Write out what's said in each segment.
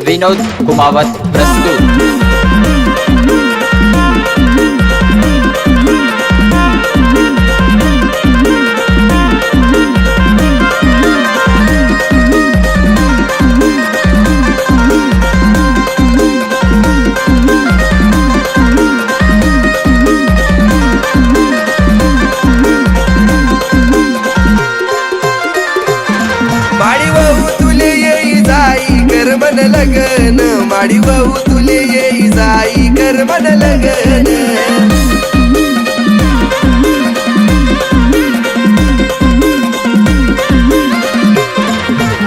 विनोद कुमावत प्रस्तुत। लगन माडी वाहू तुले येई जाई कर मन लगन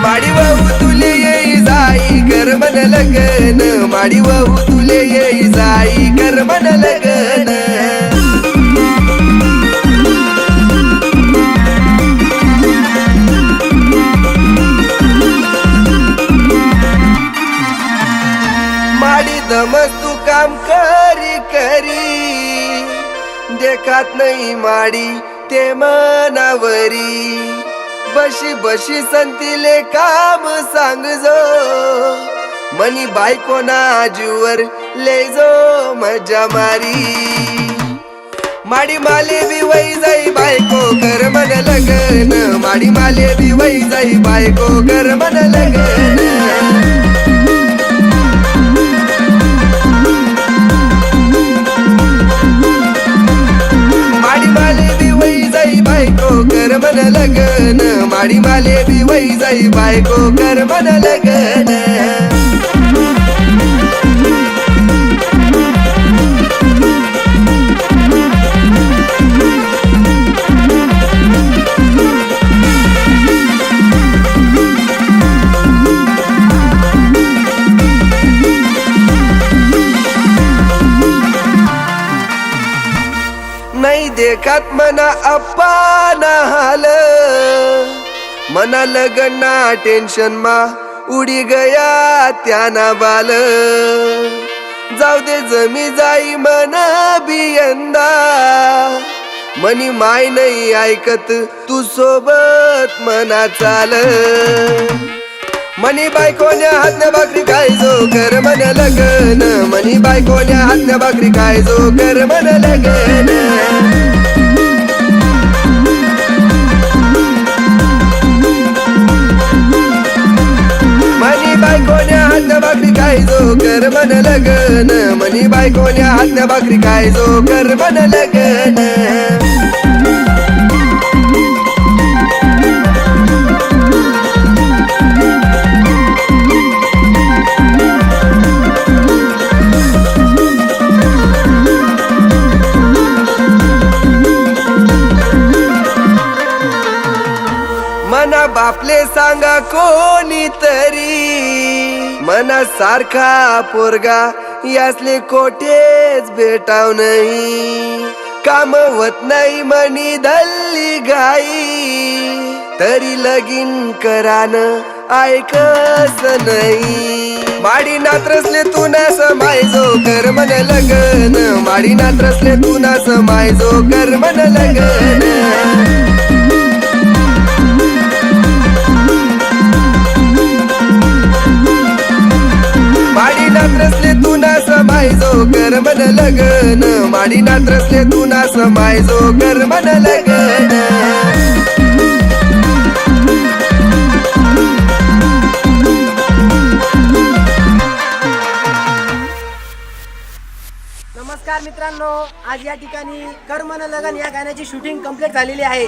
माडी वाहू तुले येई जाई कर मन लगन माडी वाहू तुले येई जाई कर मन लगन दमस तू काम करी करी देखात नाही माडी ते मनावरी बशी बशी संतीले काम सांग जो मनी बायको ना आजूवर ले जो मजा मारी माडी माले बी वई जाई बायको कर मन लगन माडी माले बी वई जाई बायको कर मन लगन कर मन लगन माडी माले बी वई जाई बायको कर मन लगन नहीं देखात मना अप्पा ना हाल मना लगना टेन्शन मा उडी गया त्याना बाल जाऊ दे जमी जाई मन बियंदा मनी माय नाही ऐकत तू सोबत मना चाल मनी बायकोन्या हातने भाकरी खायचो कर मन लगन मनी बायकोन्या हातने भाकरी खायचो कर मन लगन मनी बायकोन्या हातने भाकरी खायचो कर मन लगन मनी बायकोन्या हातने भाकरी खायचो कर मन लगन मना बापले सांगा कोणी तरी मना सारखा पोरगा यासले कोठेच भेटाव नाही काम होत नाही मनी धल्ली गाई तरी लगीन करान ऐकस नाही माडी नात्रसले तू ना समायजो कर मन लगन माडी नात्रसले तू ना समायजो कर मन लगन माडी नात्रसले तू ना समायजो कर मन लगन माडी नात्रसले तू ना समायजो कर मन लगन नमस्कार मित्रांनो, आज या ठिकाणी कर मन लगन या गाण्याची शूटिंग कंप्लीट झालेली आहे।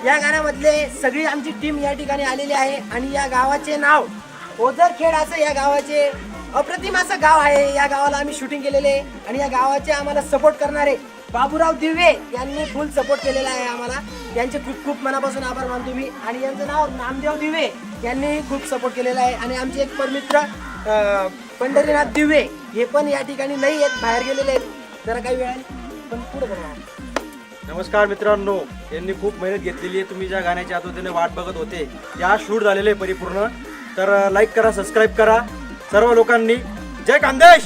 या गाण्यामधले सगळी आमची टीम या ठिकाणी आलेली आहे आणि या गावाचे नाव ओझरखेड असं या गावाचे अप्रतिम असं गाव आहे। या गावाला आम्ही शूटिंग केलेले आणि या गावाचे आम्हाला सपोर्ट करणारे बाबूराव दिवे यांनी फुल सपोर्ट केलेला आहे आम्हाला। त्यांचे खूप खूप मनापासून आभार मानतो मी। आणि यांचं नाव नामदेव दिवे यांनी खूप सपोर्ट केलेला आहे। आणि आमचे एक परमित्र पंढरीनाथ दिवे हे पण या ठिकाणी नाही आहेत, बाहेर गेलेले आहेत जरा काही वेळाने, पण पुढे बघा। नमस्कार मित्रांनो, यांनी खूप मेहनत घेतलेली आहे। तुम्ही ज्या गाण्याची आतुरतेने वाट बघत होते त्या शूट झालेले परिपूर्ण। तर लाईक करा, सबस्क्राईब करा सर्व लोकांनी। जय खानदेश।